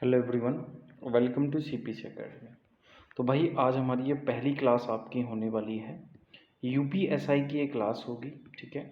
Hello everyone, welcome to CPC academy. तो भाई आज हमारी ये पहली क्लास आपकी होने वाली है। यूपीएसआई की ये क्लास होगी, ठीक है।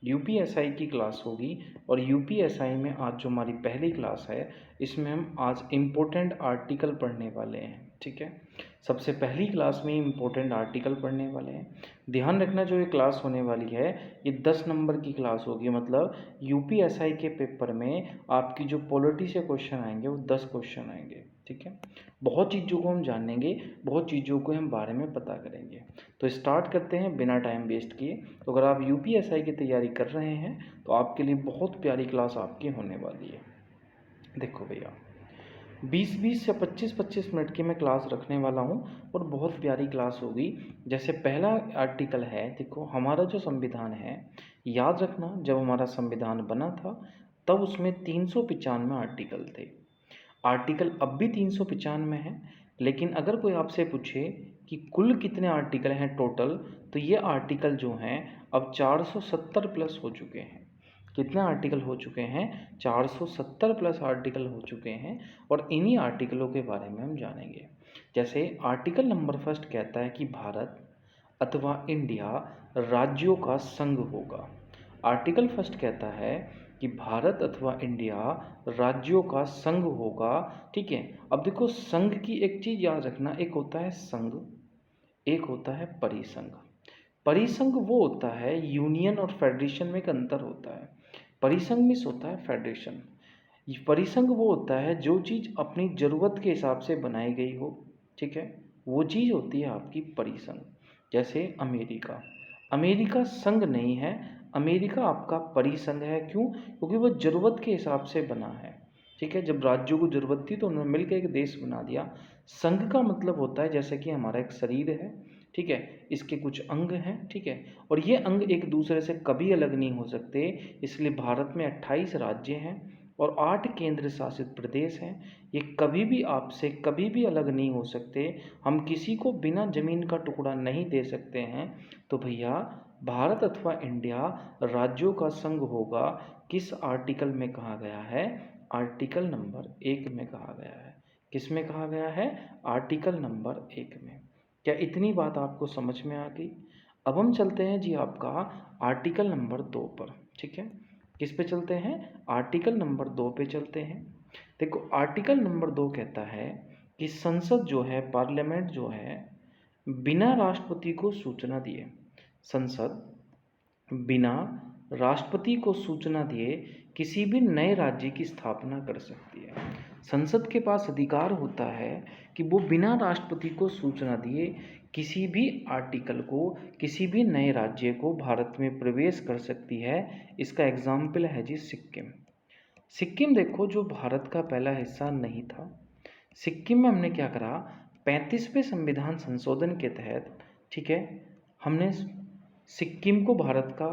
यूपीएसआई की क्लास होगी और यूपीएसआई में आज जो हमारी पहली क्लास है इसमें हम आज इम्पोर्टेंट आर्टिकल पढ़ने वाले हैं, ठीक है। सबसे पहली क्लास में इम्पोर्टेंट आर्टिकल पढ़ने वाले हैं। ध्यान रखना, जो ये क्लास होने वाली है ये 10 नंबर की क्लास होगी। मतलब यूपीएसआई के पेपर में आपकी जो पॉलिटी से क्वेश्चन आएंगे वो 10 क्वेश्चन आएंगे, ठीक है। बहुत चीज़ों को हम जानेंगे, बहुत चीज़ों को हम बारे में पता करेंगे। तो स्टार्ट करते हैं बिना टाइम वेस्ट किए। तो अगर आप यूपीएसआई की तैयारी कर रहे हैं तो आपके लिए बहुत प्यारी क्लास आपकी होने वाली है। देखो भैया, 20-20 या 25-25 मिनट की मैं क्लास रखने वाला हूँ और बहुत प्यारी क्लास होगी। जैसे पहला आर्टिकल है, देखो हमारा जो संविधान है, याद रखना जब हमारा संविधान बना था तब उसमें 395 आर्टिकल थे। आर्टिकल अब भी 395 है, लेकिन अगर कोई आपसे पूछे कि कुल कितने आर्टिकल हैं टोटल, तो ये आर्टिकल जो हैं अब 470 प्लस हो चुके हैं। कितने आर्टिकल हो चुके हैं? 470 प्लस आर्टिकल हो चुके हैं और इन्हीं आर्टिकलों के बारे में हम जानेंगे। जैसे आर्टिकल नंबर फर्स्ट कहता है कि भारत अथवा इंडिया राज्यों का संघ होगा। आर्टिकल फर्स्ट कहता है कि भारत अथवा इंडिया राज्यों का संघ होगा, ठीक है। अब देखो, संघ की एक चीज़ याद रखना, एक होता है संघ, एक होता है परिसंघ। परिसंघ वो होता है, यूनियन और फेडरेशन में एक अंतर होता है। परिसंघ मीन्स होता है फेडरेशन। परिसंघ वो होता है जो चीज़ अपनी ज़रूरत के हिसाब से बनाई गई हो, ठीक है, वो चीज़ होती है आपकी परिसंघ। जैसे अमेरिका, अमेरिका संघ नहीं है, अमेरिका आपका परिसंघ है। क्यों? क्योंकि वो ज़रूरत के हिसाब से बना है, ठीक है। जब राज्यों को ज़रूरत थी तो उन्होंने मिलकर एक देश बना दिया। संघ का मतलब होता है जैसे कि हमारा एक शरीर है, ठीक है, इसके कुछ अंग हैं, ठीक है, और ये अंग एक दूसरे से कभी अलग नहीं हो सकते। इसलिए भारत में 28 राज्य हैं और 8 केंद्र शासित प्रदेश हैं। ये कभी भी आपसे कभी भी अलग नहीं हो सकते। हम किसी को बिना ज़मीन का टुकड़ा नहीं दे सकते हैं। तो भैया, भारत अथवा इंडिया राज्यों का संघ होगा। किस आर्टिकल में कहा गया है? आर्टिकल नंबर 1 में कहा गया है। किस में कहा गया है? आर्टिकल नंबर 1 में। क्या इतनी बात आपको समझ में आ गई? अब हम चलते हैं जी आपका आर्टिकल नंबर 2 पर, ठीक है। किस पे चलते हैं? आर्टिकल नंबर 2 पे चलते हैं। देखो, आर्टिकल नंबर 2 कहता है कि संसद जो है, पार्लियामेंट जो है, बिना राष्ट्रपति को सूचना दिए, संसद बिना राष्ट्रपति को सूचना दिए किसी भी नए राज्य की स्थापना कर सकती है। संसद के पास अधिकार होता है कि वो बिना राष्ट्रपति को सूचना दिए किसी भी आर्टिकल को, किसी भी नए राज्य को भारत में प्रवेश कर सकती है। इसका एग्जाम्पल है जी सिक्किम। सिक्किम देखो, जो भारत का पहला हिस्सा नहीं था, सिक्किम में हमने क्या करा, 35वें संविधान संशोधन के तहत, ठीक है, हमने सिक्किम को भारत का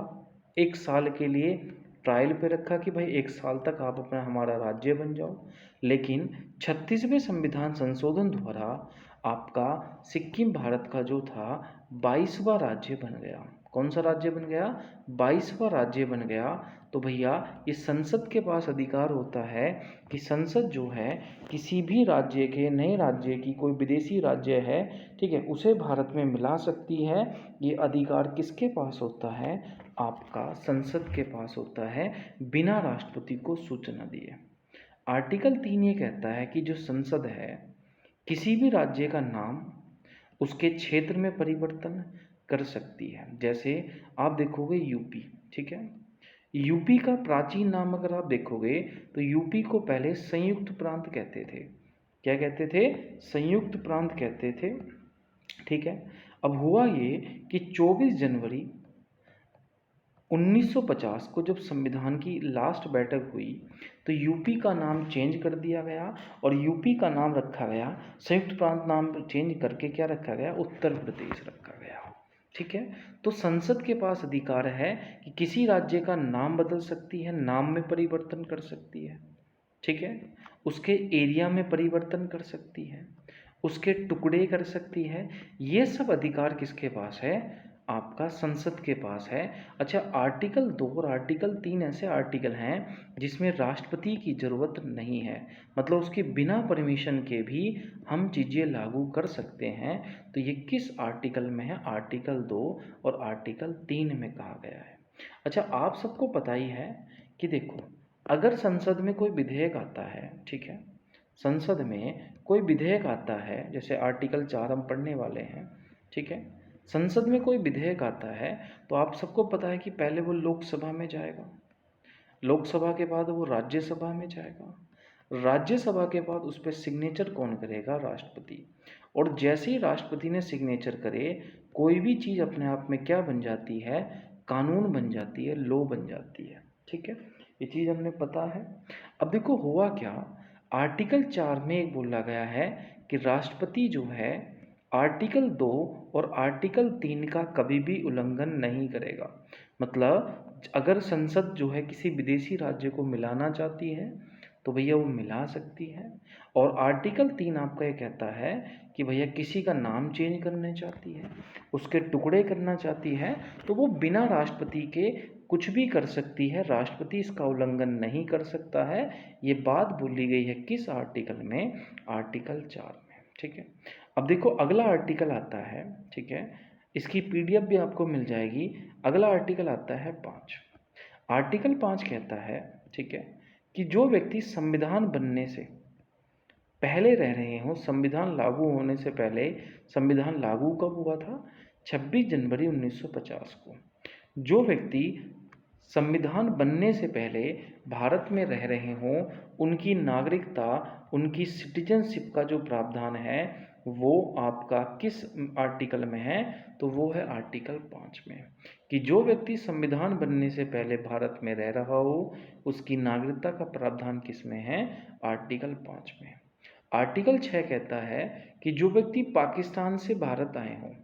1 साल के लिए ट्रायल पे रखा कि भाई 1 साल तक आप अपना हमारा राज्य बन जाओ। लेकिन 36वें संविधान संशोधन द्वारा आपका सिक्किम भारत का जो था 22वां राज्य बन गया। कौन सा राज्य बन गया? 22वां राज्य बन गया। तो भैया, इस संसद के पास अधिकार होता है कि संसद जो है किसी भी राज्य के, नए राज्य की, कोई विदेशी राज्य है, ठीक है, उसे भारत में मिला सकती है। ये अधिकार किसके पास होता है? आपका संसद के पास होता है, बिना राष्ट्रपति को सूचना दिए। आर्टिकल 3 ये कहता है कि जो संसद है किसी भी राज्य का नाम, उसके क्षेत्र में परिवर्तन कर सकती है। जैसे आप देखोगे यूपी, ठीक है, यूपी का प्राचीन नाम अगर आप देखोगे तो यूपी को पहले संयुक्त प्रांत कहते थे। क्या कहते थे? संयुक्त प्रांत कहते थे, ठीक है। अब हुआ ये कि 24 जनवरी 1950 को जब संविधान की लास्ट बैठक हुई तो यूपी का नाम चेंज कर दिया गया और यूपी का नाम रखा गया, संयुक्त प्रांत नाम चेंज करके क्या रखा गया? उत्तर प्रदेश रखा गया, ठीक है। तो संसद के पास अधिकार है कि किसी राज्य का नाम बदल सकती है, नाम में परिवर्तन कर सकती है, ठीक है, उसके एरिया में परिवर्तन कर सकती है, उसके टुकड़े कर सकती है। ये सब अधिकार किसके पास है? आपका संसद के पास है। अच्छा, आर्टिकल 2 और आर्टिकल 3 ऐसे आर्टिकल हैं जिसमें राष्ट्रपति की ज़रूरत नहीं है, मतलब उसके बिना परमिशन के भी हम चीज़ें लागू कर सकते हैं। तो ये किस आर्टिकल में है? आर्टिकल 2 और आर्टिकल 3 में कहा गया है। अच्छा, आप सबको पता ही है कि देखो, अगर संसद में कोई विधेयक आता है, ठीक है, संसद में कोई विधेयक आता है, जैसे आर्टिकल 4 हम पढ़ने वाले हैं, ठीक है, संसद में कोई विधेयक आता है तो आप सबको पता है कि पहले वो लोकसभा में जाएगा, लोकसभा के बाद वो राज्यसभा में जाएगा, राज्यसभा के बाद उस पर सिग्नेचर कौन करेगा? राष्ट्रपति। और जैसे ही राष्ट्रपति ने सिग्नेचर करे, कोई भी चीज़ अपने आप में क्या बन जाती है? कानून बन जाती है, लॉ बन जाती है। ठीक है, ये चीज़ हमने पता है। अब देखो हुआ क्या, आर्टिकल 4 में एक बोला गया है कि राष्ट्रपति जो है आर्टिकल 2 और आर्टिकल 3 का कभी भी उल्लंघन नहीं करेगा। मतलब अगर संसद जो है किसी विदेशी राज्य को मिलाना चाहती है तो भैया वो मिला सकती है। और आर्टिकल 3 आपका ये कहता है कि भैया किसी का नाम चेंज करना चाहती है, उसके टुकड़े करना चाहती है, तो वो बिना राष्ट्रपति के कुछ भी कर सकती है, राष्ट्रपति इसका उल्लंघन नहीं कर सकता है। ये बात बोली गई है किस आर्टिकल में? आर्टिकल 4 में। ठीक है, अब देखो अगला आर्टिकल आता है, ठीक है, इसकी पीडीएफ भी आपको मिल जाएगी। अगला आर्टिकल आता है 5। आर्टिकल 5 कहता है, ठीक है, कि जो व्यक्ति संविधान बनने से पहले रह रहे हों, संविधान लागू होने से पहले, संविधान लागू कब हुआ था? 26 जनवरी 1950 को। जो व्यक्ति संविधान बनने से पहले भारत में रह रहे हों, उनकी नागरिकता, उनकी सिटीजनशिप का जो प्रावधान है वो आपका किस आर्टिकल में है? तो वो है आर्टिकल 5 में, कि जो व्यक्ति संविधान बनने से पहले भारत में रह रहा हो उसकी नागरिकता का प्रावधान किस में है? आर्टिकल 5 में। आर्टिकल 6 कहता है कि जो व्यक्ति पाकिस्तान से भारत आए हों,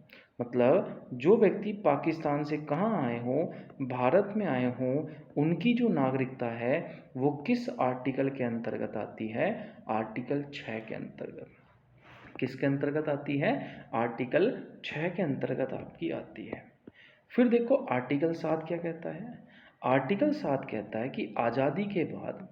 मतलब जो व्यक्ति पाकिस्तान से कहाँ आए हों, भारत में आए हों, उनकी जो नागरिकता है वो किस आर्टिकल के अंतर्गत आती है? आर्टिकल 6 के अंतर्गत। किसके अंतर्गत आती है? आर्टिकल 6 के अंतर्गत आपकी आती है। फिर देखो आर्टिकल 7 क्या कहता है? आर्टिकल 7 कहता है कि आज़ादी के बाद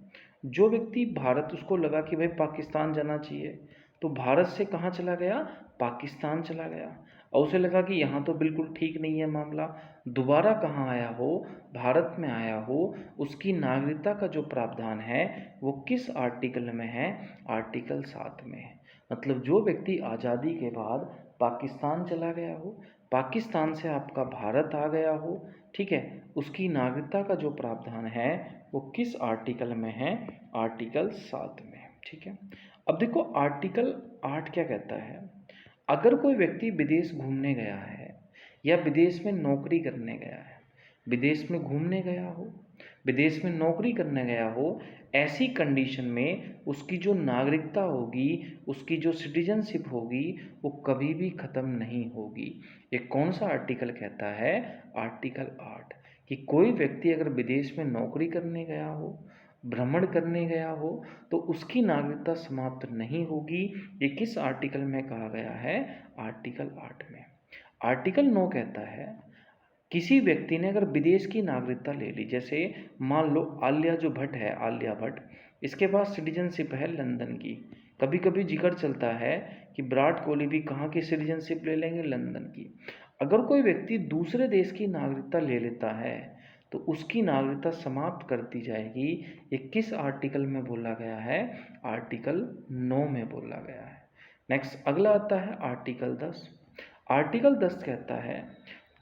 जो व्यक्ति भारत, उसको लगा कि भाई पाकिस्तान जाना चाहिए, तो भारत से कहाँ चला गया? पाकिस्तान चला गया। और उसे लगा कि यहाँ तो बिल्कुल ठीक नहीं है मामला, दोबारा कहाँ आया हो? भारत में आया हो, उसकी नागरिकता का जो प्रावधान है वो किस आर्टिकल में है? आर्टिकल 7 में है। मतलब जो व्यक्ति आज़ादी के बाद पाकिस्तान चला गया हो, पाकिस्तान से आपका भारत आ गया हो, ठीक है, उसकी नागरिकता का जो प्रावधान है वो किस आर्टिकल में है? आर्टिकल 7 में। ठीक है, अब देखो आर्टिकल 8 क्या कहता है? अगर कोई व्यक्ति विदेश घूमने गया है या विदेश में नौकरी करने गया है, विदेश में घूमने गया हो, विदेश में नौकरी करने गया हो, ऐसी कंडीशन में उसकी जो नागरिकता होगी, उसकी जो सिटीजनशिप होगी, वो कभी भी ख़त्म नहीं होगी। ये कौन सा आर्टिकल कहता है? आर्टिकल 8, कि कोई व्यक्ति अगर विदेश में नौकरी करने गया हो, भ्रमण करने गया हो, तो उसकी नागरिकता समाप्त नहीं होगी। ये किस आर्टिकल में कहा गया है? आर्टिकल 8 में। आर्टिकल 9 कहता है किसी व्यक्ति ने अगर विदेश की नागरिकता ले ली, जैसे मान लो आलिया जो भट्ट है, आलिया भट्ट, इसके पास सिटीजनशिप है लंदन की। कभी कभी जिक्र चलता है कि विराट कोहली भी कहाँ की सिटीजनशिप ले लेंगे? लंदन की। अगर कोई व्यक्ति दूसरे देश की नागरिकता ले लेता है तो उसकी नागरिकता समाप्त कर दी जाएगी। ये किस आर्टिकल में बोला गया है? आर्टिकल 9 में बोला गया है। नेक्स्ट अगला आता है आर्टिकल 10। आर्टिकल 10 कहता है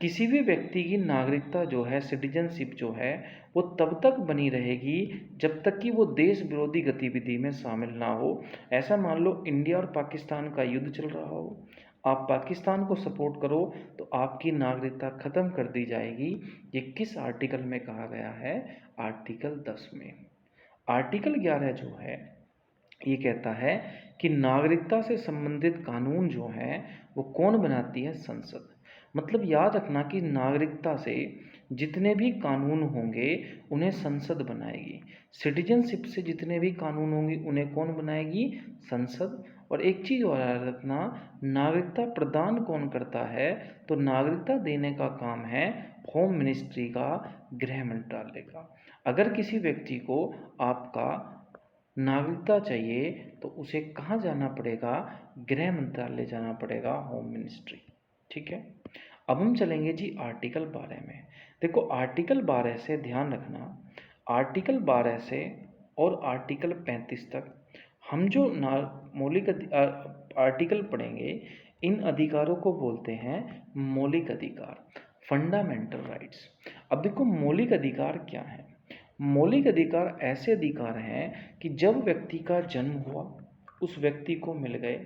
किसी भी व्यक्ति की नागरिकता जो है, सिटीजनशिप जो है, वो तब तक बनी रहेगी जब तक कि वो देश विरोधी गतिविधि में शामिल ना हो। ऐसा मान लो इंडिया और पाकिस्तान का युद्ध चल रहा हो, आप पाकिस्तान को सपोर्ट करो तो आपकी नागरिकता ख़त्म कर दी जाएगी। ये किस आर्टिकल में कहा गया है? आर्टिकल 10 में। आर्टिकल 11 जो है ये कहता है कि नागरिकता से संबंधित कानून जो हैं वो कौन बनाती है? संसद। मतलब याद रखना कि नागरिकता से जितने भी कानून होंगे उन्हें संसद बनाएगी। सिटीजनशिप से जितने भी कानून होंगे उन्हें कौन बनाएगी? संसद। और एक चीज़ और याद रखना, नागरिकता प्रदान कौन करता है? तो नागरिकता देने का काम है होम मिनिस्ट्री का, गृह मंत्रालय का। अगर किसी व्यक्ति को आपका नागरिकता चाहिए तो उसे कहाँ जाना पड़ेगा? गृह मंत्रालय जाना पड़ेगा, होम मिनिस्ट्री। ठीक है, अब हम चलेंगे जी आर्टिकल 12 में। देखो आर्टिकल 12 से ध्यान रखना, आर्टिकल 12 से और आर्टिकल 35 तक हम जो मौलिक आर्टिकल पढ़ेंगे, इन अधिकारों को बोलते हैं मौलिक अधिकार, फंडामेंटल राइट्स। अब देखो मौलिक अधिकार क्या है? मौलिक अधिकार ऐसे अधिकार हैं कि जब व्यक्ति का जन्म हुआ उस व्यक्ति को मिल गए,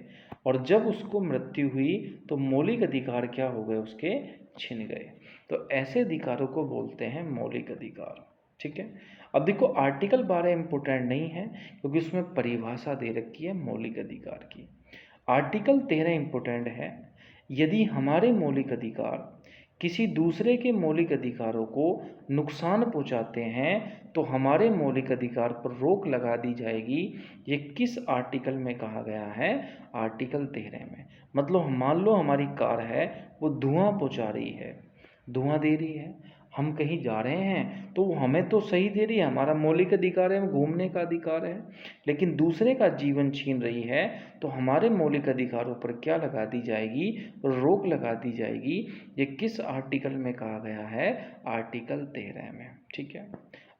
और जब उसको मृत्यु हुई तो मौलिक अधिकार क्या हो गए? उसके छिन गए। तो ऐसे अधिकारों को बोलते हैं मौलिक अधिकार। ठीक है, अब देखो आर्टिकल 12 इम्पोर्टेंट नहीं है क्योंकि उसमें परिभाषा दे रखी है मौलिक अधिकार की। आर्टिकल 13 इम्पोर्टेंट है। यदि हमारे मौलिक अधिकार किसी दूसरे के मौलिक अधिकारों को नुकसान पहुंचाते हैं तो हमारे मौलिक अधिकार पर रोक लगा दी जाएगी। ये किस आर्टिकल में कहा गया है? आर्टिकल 13 में। मतलब मान लो हमारी कार है, वो धुआं पहुंचा रही है, धुआं दे रही है, हम कहीं जा रहे हैं तो वो हमें तो सही दे रही है, हमारा मौलिक अधिकार है, घूमने का अधिकार है, लेकिन दूसरे का जीवन छीन रही है तो हमारे मौलिक अधिकारों पर क्या लगा दी जाएगी? रोक लगा दी जाएगी। ये किस आर्टिकल में कहा गया है? आर्टिकल 13 में। ठीक है,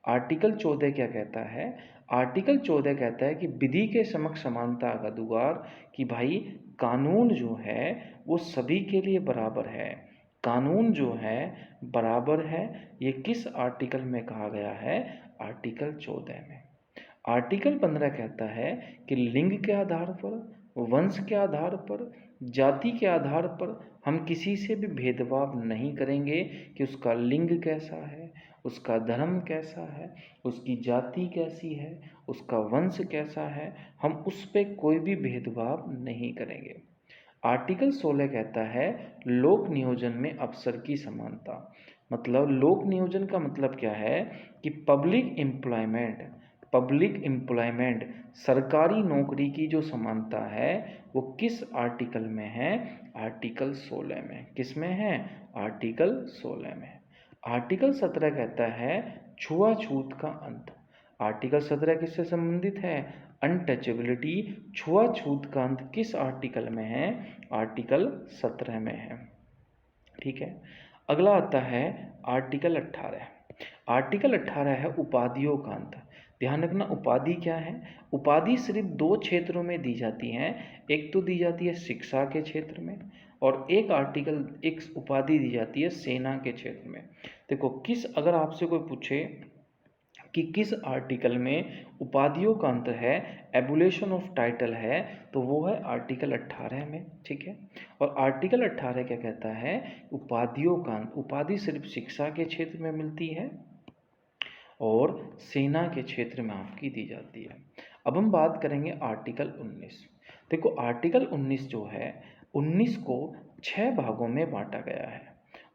आर्टिकल 14 क्या कहता है? आर्टिकल 14 कहता है कि विधि के समक्ष समानता का अधिकार, कि भाई कानून जो है वो सभी के लिए बराबर है, कानून जो है बराबर है। ये किस आर्टिकल में कहा गया है? आर्टिकल 14 में। आर्टिकल 15 कहता है कि लिंग के आधार पर, वंश के आधार पर, जाति के आधार पर हम किसी से भी भेदभाव नहीं करेंगे कि उसका लिंग कैसा है, उसका धर्म कैसा है, उसकी जाति कैसी है, उसका वंश कैसा है, हम उस पर कोई भी भेदभाव नहीं करेंगे। आर्टिकल 16 कहता है लोक नियोजन में अवसर की समानता। मतलब लोक नियोजन का मतलब क्या है? कि पब्लिक एम्प्लॉयमेंट, सरकारी नौकरी की जो समानता है वो किस आर्टिकल में है? आर्टिकल 16 में। किस में है? आर्टिकल 16 में। आर्टिकल 17 कहता है छुआछूत का अंत। आर्टिकल 17 किससे संबंधित है? अनटचेबिलिटी, छुआछूत का अंत किस आर्टिकल में है? आर्टिकल 17 में है। ठीक है, अगला आता है आर्टिकल 18। आर्टिकल 18 है उपाधियों का अंत। ध्यान रखना उपाधि क्या है? उपाधि सिर्फ दो क्षेत्रों में दी जाती हैं, एक तो दी जाती है शिक्षा के क्षेत्र में, और एक उपाधि दी जाती है सेना के क्षेत्र में। देखो अगर आपसे कोई पूछे कि किस आर्टिकल में उपाधियों का अंत है, एबुलेशन ऑफ टाइटल है, तो वो है आर्टिकल 18 में। ठीक है, और आर्टिकल 18 क्या कहता है? उपाधियों का अंत, उपाधि सिर्फ शिक्षा के क्षेत्र में मिलती है और सेना के क्षेत्र में आपकी दी जाती है। अब हम बात करेंगे आर्टिकल 19। देखो आर्टिकल 19 जो है, 19 को 6 भागों में बांटा गया है।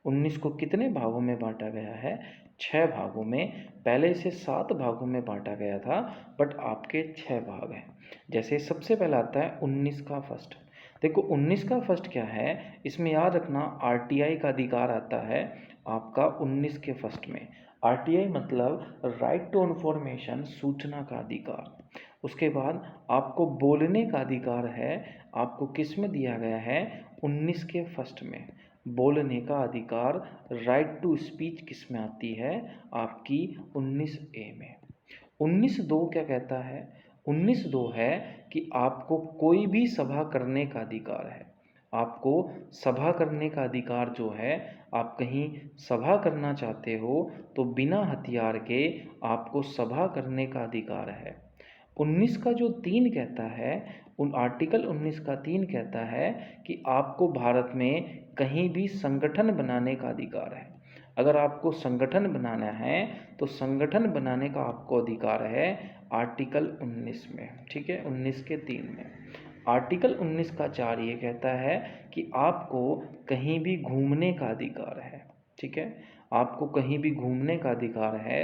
19 को कितने भागों में बांटा गया है? 6 भागों में। पहले इसे 7 भागों में बांटा गया था, बट आपके 6 भाग हैं। जैसे सबसे पहला आता है 19 का फर्स्ट। देखो 19 का फर्स्ट क्या है? इसमें याद रखना आरटीआई का अधिकार आता है आपका 19 के फर्स्ट में। आरटीआई मतलब राइट टू इन्फॉर्मेशन, सूचना का अधिकार। उसके बाद आपको बोलने का अधिकार है, आपको किस में दिया गया है? 19 के फर्स्ट में। बोलने का अधिकार, राइट टू स्पीच किस में आती है? आपकी 19A में। 19(2) क्या कहता है? 19(2) है कि आपको कोई भी सभा करने का अधिकार है। आपको सभा करने का अधिकार जो है, आप कहीं सभा करना चाहते हो तो बिना हथियार के आपको सभा करने का अधिकार है। 19 का जो 3 कहता है, आर्टिकल 19 का 3 कहता है कि आपको भारत में कहीं भी संगठन बनाने का अधिकार है। अगर आपको संगठन बनाना है तो संगठन बनाने का आपको अधिकार है आर्टिकल 19 में। ठीक है, 19 के 3 में। आर्टिकल 19 का 4 ये कहता है कि आपको कहीं भी घूमने का अधिकार है। ठीक है, आपको कहीं भी घूमने का अधिकार है।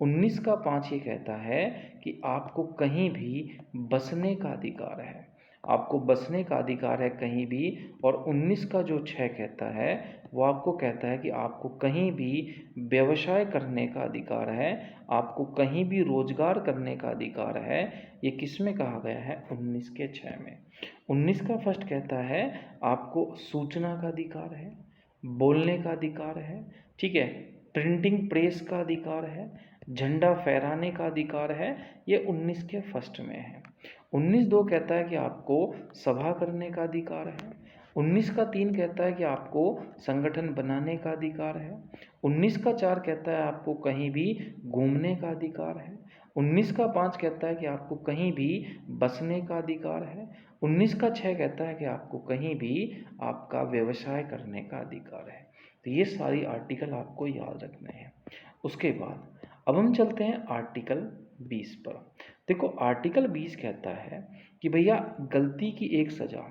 19 का 5 ये कहता है कि आपको कहीं भी बसने का अधिकार है, आपको बसने का अधिकार है कहीं भी। और 19 का जो 6 कहता है वो आपको कहता है कि आपको कहीं भी व्यवसाय करने का अधिकार है, आपको कहीं भी रोजगार करने का अधिकार है। ये किस में कहा गया है? 19 के 6 में। 19 का फर्स्ट कहता है आपको सूचना का अधिकार है, बोलने का अधिकार है, ठीक है, प्रिंटिंग प्रेस का अधिकार है, झंडा फहराने का अधिकार है। ये 19 के फर्स्ट में है। 19.2 कहता है कि आपको सभा करने का अधिकार है। 19 का 3 कहता है कि आपको संगठन बनाने का अधिकार है। 19 का 4 कहता है आपको कहीं भी घूमने का अधिकार है। 19 का 5 कहता है कि आपको कहीं भी बसने का अधिकार है। 19 का 6 कहता है कि आपको कहीं भी आपका व्यवसाय करने का अधिकार है। तो ये सारी आर्टिकल आपको याद रखने हैं। उसके बाद अब हम चलते हैं आर्टिकल 20 पर। देखो आर्टिकल 20 कहता है कि भैया गलती की एक सज़ा,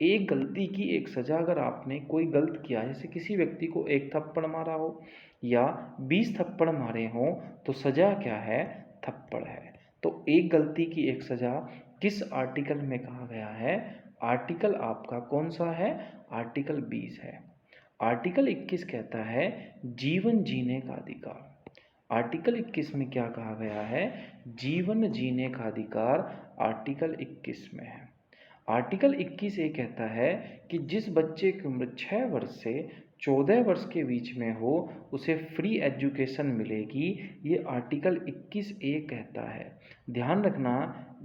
एक गलती की एक सज़ा, अगर आपने कोई गलत किया, जैसे किसी व्यक्ति को एक थप्पड़ मारा हो या 20 थप्पड़ मारे हों, तो सज़ा क्या है? थप्पड़ है। तो एक गलती की एक सज़ा किस आर्टिकल में कहा गया है? आर्टिकल आपका कौन सा है? आर्टिकल 20 है। आर्टिकल 21 कहता है जीवन जीने का अधिकार। आर्टिकल 21 में क्या कहा गया है? जीवन जीने का अधिकार आर्टिकल 21 में है। आर्टिकल 21 ये कहता है कि जिस बच्चे की उम्र 6 वर्ष से 14 वर्ष के बीच में हो उसे फ्री एजुकेशन मिलेगी। ये आर्टिकल 21 ए कहता है। ध्यान रखना,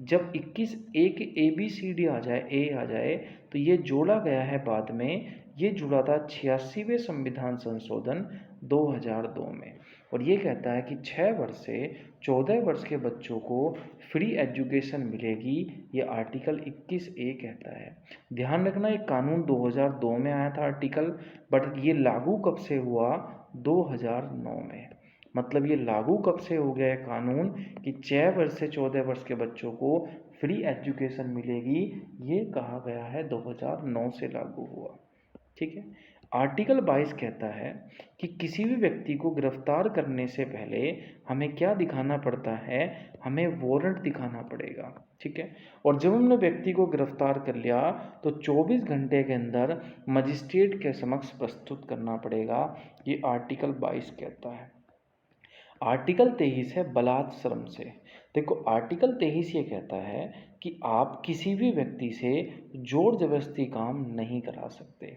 जब 21 ए के ABCD आ जाए, ए आ जाए, तो ये जोड़ा गया है बाद में। ये जुड़ा था 86वें संविधान संशोधन 2002 में। और ये कहता है कि 6 वर्ष से 14 वर्ष के बच्चों को फ्री एजुकेशन मिलेगी। ये आर्टिकल 21 ए कहता है। ध्यान रखना, ये कानून 2002 में आया था आर्टिकल, बट ये लागू कब से हुआ? 2009 में। मतलब ये लागू कब से हो गया है कानून कि 6 वर्ष से 14 वर्ष के बच्चों को फ्री एजुकेशन मिलेगी? ये कहा गया है 2009 से लागू हुआ। ठीक है। आर्टिकल 22 कहता है कि किसी भी व्यक्ति को गिरफ्तार करने से पहले हमें क्या दिखाना पड़ता है? हमें वारंट दिखाना पड़ेगा। ठीक है। और जब हमने व्यक्ति को गिरफ्तार कर लिया तो 24 घंटे के अंदर मजिस्ट्रेट के समक्ष प्रस्तुत करना पड़ेगा। ये आर्टिकल 22 कहता है। आर्टिकल 23 है बलात्श्रम से। देखो आर्टिकल 23 ये कहता है कि आप किसी भी व्यक्ति से जोर जबरदस्ती काम नहीं करा सकते।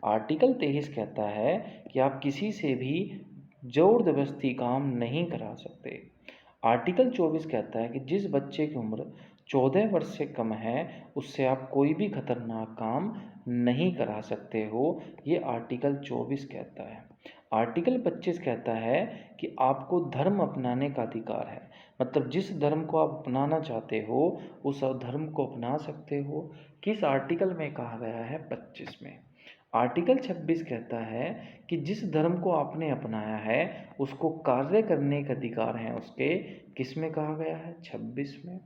आर्टिकल 23 कहता है कि आप किसी से भी जोर जबरदस्ती काम नहीं करा सकते। आर्टिकल 24 कहता है कि जिस बच्चे की उम्र 14 वर्ष से कम है उससे आप कोई भी खतरनाक काम नहीं करा सकते हो। ये आर्टिकल 24 कहता है। आर्टिकल 25 कहता है कि आपको धर्म अपनाने का अधिकार है। मतलब जिस धर्म को आप अपनाना चाहते हो उस धर्म को अपना सकते हो। किस आर्टिकल में कहा गया है? 25 में। आर्टिकल 26 कहता है कि जिस धर्म को आपने अपनाया है उसको कार्य करने का अधिकार है उसके। किस में कहा गया है? 26 में।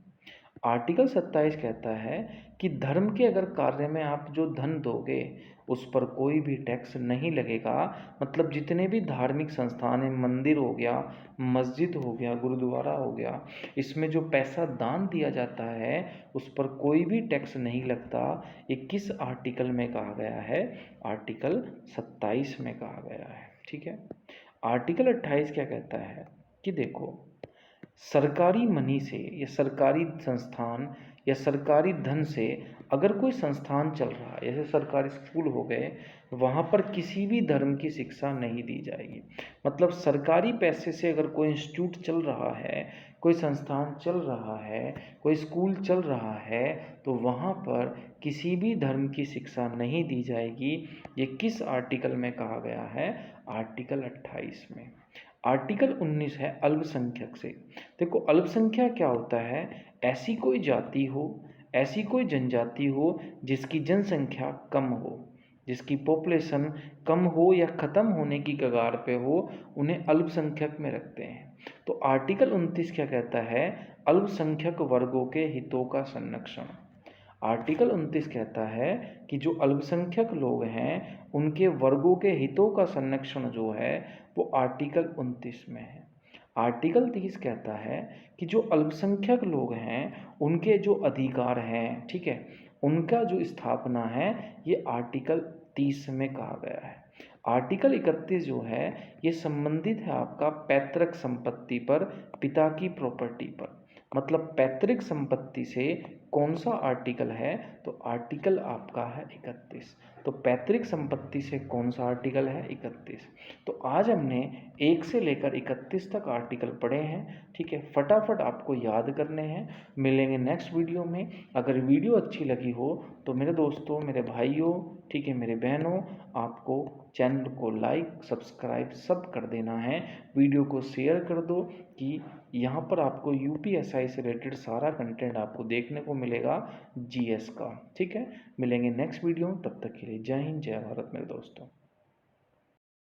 आर्टिकल 27 कहता है कि धर्म के अगर कार्य में आप जो धन दोगे उस पर कोई भी टैक्स नहीं लगेगा। मतलब जितने भी धार्मिक संस्थान हैं, मंदिर हो गया, मस्जिद हो गया, गुरुद्वारा हो गया, इसमें जो पैसा दान दिया जाता है उस पर कोई भी टैक्स नहीं लगता। ये किस आर्टिकल में कहा गया है? आर्टिकल 27 में कहा गया है। ठीक है। आर्टिकल 28 क्या कहता है कि देखो सरकारी मनी से या सरकारी संस्थान या सरकारी धन से अगर कोई संस्थान चल रहा है, जैसे सरकारी स्कूल हो गए, वहाँ पर किसी भी धर्म की शिक्षा नहीं दी जाएगी। मतलब सरकारी पैसे से अगर कोई इंस्टीट्यूट चल रहा है, कोई संस्थान चल रहा है, कोई स्कूल चल रहा है, तो वहाँ पर किसी भी धर्म की शिक्षा नहीं दी जाएगी। ये किस आर्टिकल में कहा गया है? आर्टिकल 28 में। आर्टिकल 19 है अल्पसंख्यक से। देखो अल्पसंख्यक क्या होता है? ऐसी कोई जाति हो, ऐसी कोई जनजाति हो जिसकी जनसंख्या कम हो, जिसकी पॉपुलेशन कम हो या ख़त्म होने की कगार पे हो, उन्हें अल्पसंख्यक में रखते हैं। तो आर्टिकल 29 क्या कहता है? अल्पसंख्यक वर्गों के हितों का संरक्षण। आर्टिकल 29 कहता है कि जो अल्पसंख्यक लोग हैं उनके वर्गों के हितों का संरक्षण जो है वो आर्टिकल 29 में है। आर्टिकल 30 कहता है कि जो अल्पसंख्यक लोग हैं उनके जो अधिकार हैं, ठीक है, उनका जो स्थापना है ये आर्टिकल 30 में कहा गया है। आर्टिकल 31 जो है ये संबंधित है आपका पैतृक संपत्ति पर, पिता की प्रॉपर्टी पर। मतलब पैतृक संपत्ति से कौन सा आर्टिकल है, तो आर्टिकल आपका है 31। तो पैतृक संपत्ति से कौन सा आर्टिकल है, 31। तो आज हमने 1 से लेकर 31 तक आर्टिकल पढ़े हैं, ठीक है। फटाफट आपको याद करने हैं। मिलेंगे नेक्स्ट वीडियो में। अगर वीडियो अच्छी लगी हो तो मेरे दोस्तों, मेरे भाइयों, ठीक है, मेरे बहनों, आपको चैनल को लाइक, सब्सक्राइब सब कर देना है। वीडियो को शेयर कर दो कि यहाँ पर आपको यूपीएसआई से रिलेटेड सारा कंटेंट आपको देखने को मिलेगा, जीएस का, ठीक है। मिलेंगे नेक्स्ट वीडियो, तब तक के लिए जय हिंद, जय भारत मेरे दोस्तों।